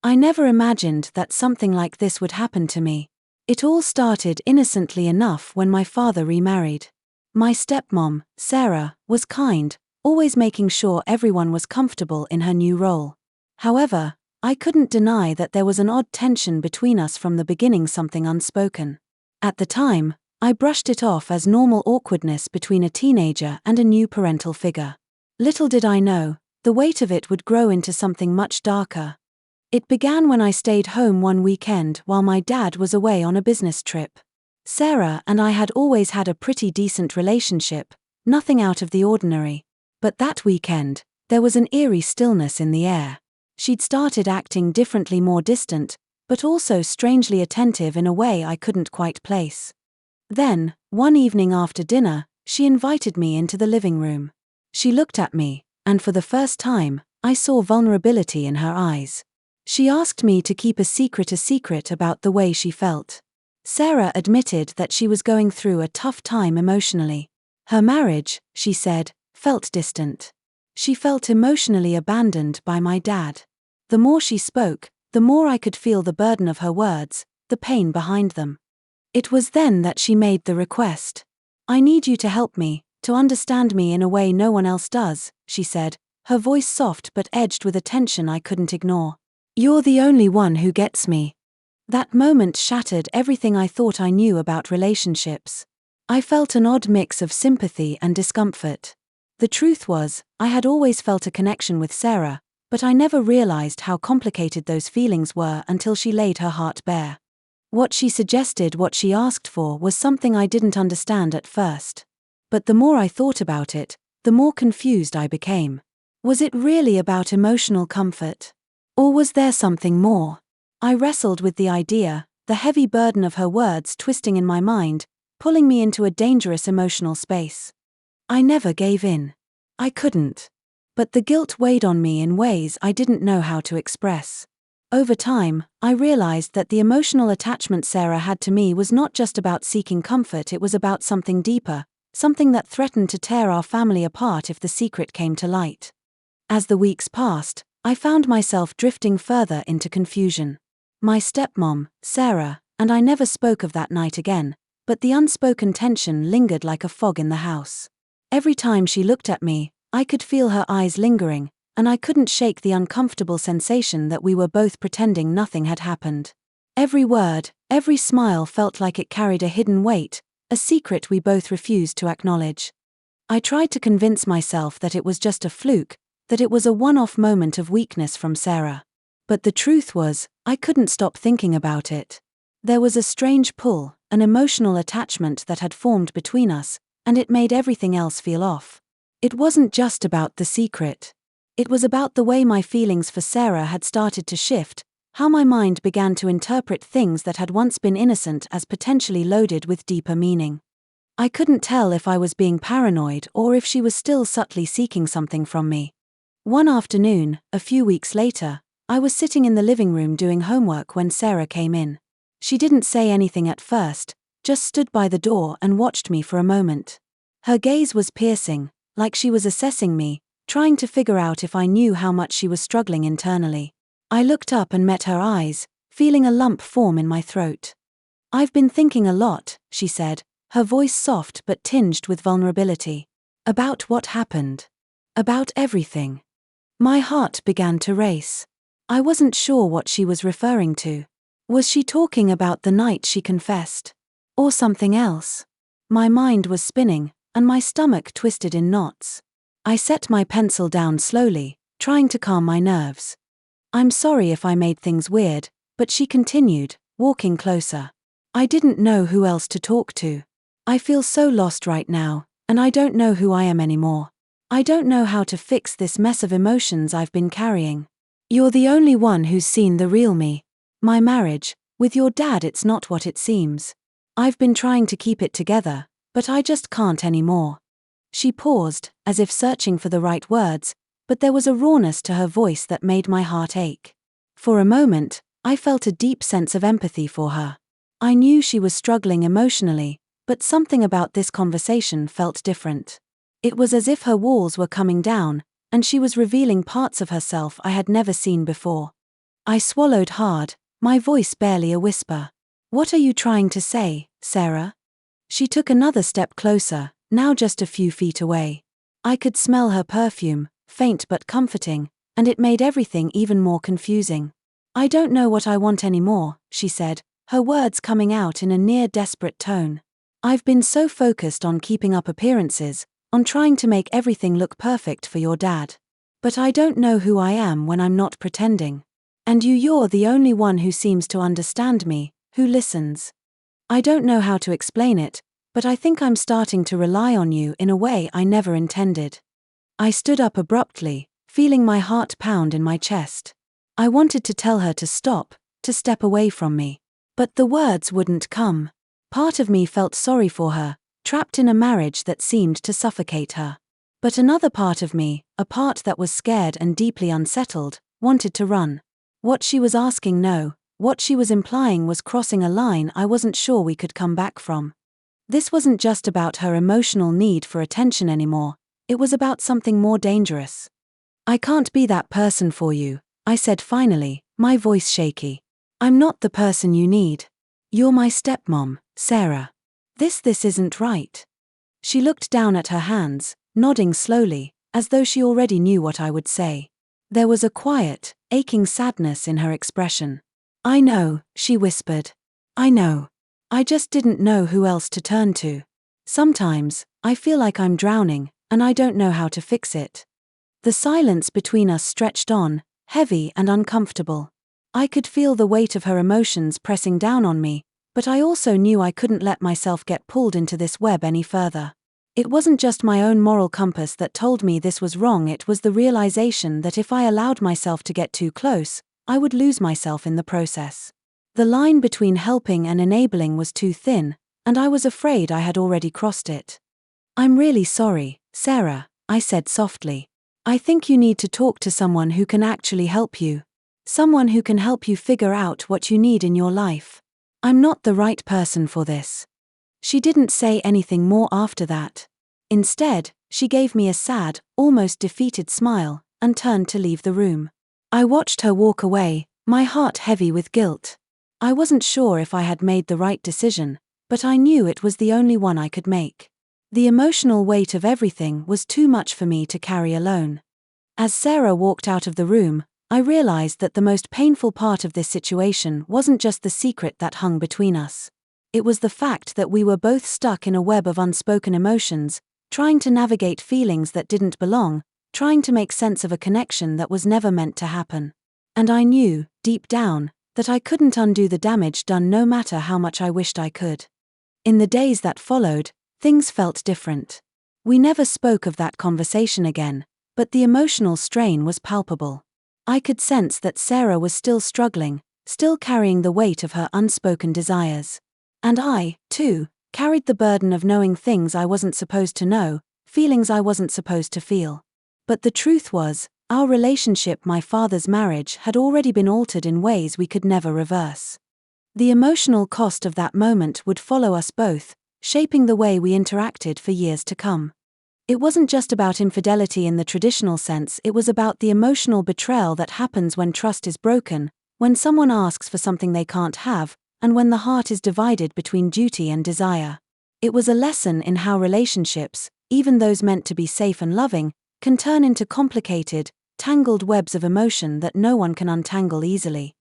I never imagined that something like this would happen to me. It all started innocently enough when my father remarried. My stepmom, Sarah, was kind, always making sure everyone was comfortable in her new role. However, I couldn't deny that there was an odd tension between us from the beginning, something unspoken. At the time, I brushed it off as normal awkwardness between a teenager and a new parental figure. Little did I know, the weight of it would grow into something much darker. It began when I stayed home one weekend while my dad was away on a business trip. Sarah and I had always had a pretty decent relationship, nothing out of the ordinary. But that weekend, there was an eerie stillness in the air. She'd started acting differently, more distant, but also strangely attentive in a way I couldn't quite place. Then, one evening after dinner, she invited me into the living room. She looked at me, and for the first time, I saw vulnerability in her eyes. She asked me to keep a secret about the way she felt. Sarah admitted that she was going through a tough time emotionally. Her marriage, she said, felt distant. She felt emotionally abandoned by my dad. The more she spoke, the more I could feel the burden of her words, the pain behind them. It was then that she made the request. "I need you to help me, to understand me in a way no one else does," she said, her voice soft but edged with a tension I couldn't ignore. "You're the only one who gets me." That moment shattered everything I thought I knew about relationships. I felt an odd mix of sympathy and discomfort. The truth was, I had always felt a connection with Sarah, but I never realized how complicated those feelings were until she laid her heart bare. What she suggested, what she asked for, was something I didn't understand at first. But the more I thought about it, the more confused I became. Was it really about emotional comfort? Or was there something more? I wrestled with the idea, the heavy burden of her words twisting in my mind, pulling me into a dangerous emotional space. I never gave in. I couldn't. But the guilt weighed on me in ways I didn't know how to express. Over time, I realized that the emotional attachment Sarah had to me was not just about seeking comfort, it was about something deeper, something that threatened to tear our family apart if the secret came to light. As the weeks passed, I found myself drifting further into confusion. My stepmom, Sarah, and I never spoke of that night again, but the unspoken tension lingered like a fog in the house. Every time she looked at me, I could feel her eyes lingering, and I couldn't shake the uncomfortable sensation that we were both pretending nothing had happened. Every word, every smile felt like it carried a hidden weight, a secret we both refused to acknowledge. I tried to convince myself that it was just a fluke, that it was a one-off moment of weakness from Sarah. But the truth was, I couldn't stop thinking about it. There was a strange pull, an emotional attachment that had formed between us, and it made everything else feel off. It wasn't just about the secret. It was about the way my feelings for Sarah had started to shift, how my mind began to interpret things that had once been innocent as potentially loaded with deeper meaning. I couldn't tell if I was being paranoid or if she was still subtly seeking something from me. One afternoon, a few weeks later, I was sitting in the living room doing homework when Sarah came in. She didn't say anything at first, just stood by the door and watched me for a moment. Her gaze was piercing, like she was assessing me, trying to figure out if I knew how much she was struggling internally. I looked up and met her eyes, feeling a lump form in my throat. "I've been thinking a lot," she said, her voice soft but tinged with vulnerability. "About what happened. About everything." My heart began to race. I wasn't sure what she was referring to. Was she talking about the night she confessed? Or something else? My mind was spinning, and my stomach twisted in knots. I set my pencil down slowly, trying to calm my nerves. "I'm sorry if I made things weird," but she continued, walking closer. "I didn't know who else to talk to. I feel so lost right now, and I don't know who I am anymore. I don't know how to fix this mess of emotions I've been carrying. You're the only one who's seen the real me. My marriage, with your dad, it's not what it seems. I've been trying to keep it together, but I just can't anymore." She paused, as if searching for the right words, but there was a rawness to her voice that made my heart ache. For a moment, I felt a deep sense of empathy for her. I knew she was struggling emotionally, but something about this conversation felt different. It was as if her walls were coming down, and she was revealing parts of herself I had never seen before. I swallowed hard, my voice barely a whisper. What are you trying to say, Sarah? She took another step closer, now just a few feet away. I could smell her perfume, faint but comforting, and it made everything even more confusing. I don't know what I want anymore, she said, her words coming out in a near desperate tone. I've been so focused on keeping up appearances, on trying to make everything look perfect for your dad. But I don't know who I am when I'm not pretending. And you're the only one who seems to understand me, who listens. I don't know how to explain it, but I think I'm starting to rely on you in a way I never intended. I stood up abruptly, feeling my heart pound in my chest. I wanted to tell her to stop, to step away from me. But the words wouldn't come. Part of me felt sorry for her, trapped in a marriage that seemed to suffocate her. But another part of me, a part that was scared and deeply unsettled, wanted to run. What she was asking, no, what she was implying was crossing a line I wasn't sure we could come back from. This wasn't just about her emotional need for attention anymore, it was about something more dangerous. I can't be that person for you, I said finally, my voice shaky. I'm not the person you need. You're my stepmom, Sarah. This isn't right. She looked down at her hands, nodding slowly, as though she already knew what I would say. There was a quiet, aching sadness in her expression. I know, she whispered. I know. I just didn't know who else to turn to. Sometimes, I feel like I'm drowning, and I don't know how to fix it. The silence between us stretched on, heavy and uncomfortable. I could feel the weight of her emotions pressing down on me, but I also knew I couldn't let myself get pulled into this web any further. It wasn't just my own moral compass that told me this was wrong, it was the realization that if I allowed myself to get too close, I would lose myself in the process. The line between helping and enabling was too thin, and I was afraid I had already crossed it. I'm really sorry, Sarah, I said softly. I think you need to talk to someone who can actually help you. Someone who can help you figure out what you need in your life. I'm not the right person for this. She didn't say anything more after that. Instead, she gave me a sad, almost defeated smile, and turned to leave the room. I watched her walk away, my heart heavy with guilt. I wasn't sure if I had made the right decision, but I knew it was the only one I could make. The emotional weight of everything was too much for me to carry alone. As Sarah walked out of the room, I realized that the most painful part of this situation wasn't just the secret that hung between us. It was the fact that we were both stuck in a web of unspoken emotions, trying to navigate feelings that didn't belong, trying to make sense of a connection that was never meant to happen. And I knew, deep down, that I couldn't undo the damage done no matter how much I wished I could. In the days that followed, things felt different. We never spoke of that conversation again, but the emotional strain was palpable. I could sense that Sarah was still struggling, still carrying the weight of her unspoken desires. And I, too, carried the burden of knowing things I wasn't supposed to know, feelings I wasn't supposed to feel. But the truth was, our relationship, my father's marriage, had already been altered in ways we could never reverse. The emotional cost of that moment would follow us both, shaping the way we interacted for years to come. It wasn't just about infidelity in the traditional sense, it was about the emotional betrayal that happens when trust is broken, when someone asks for something they can't have, and when the heart is divided between duty and desire. It was a lesson in how relationships, even those meant to be safe and loving, can turn into complicated, tangled webs of emotion that no one can untangle easily.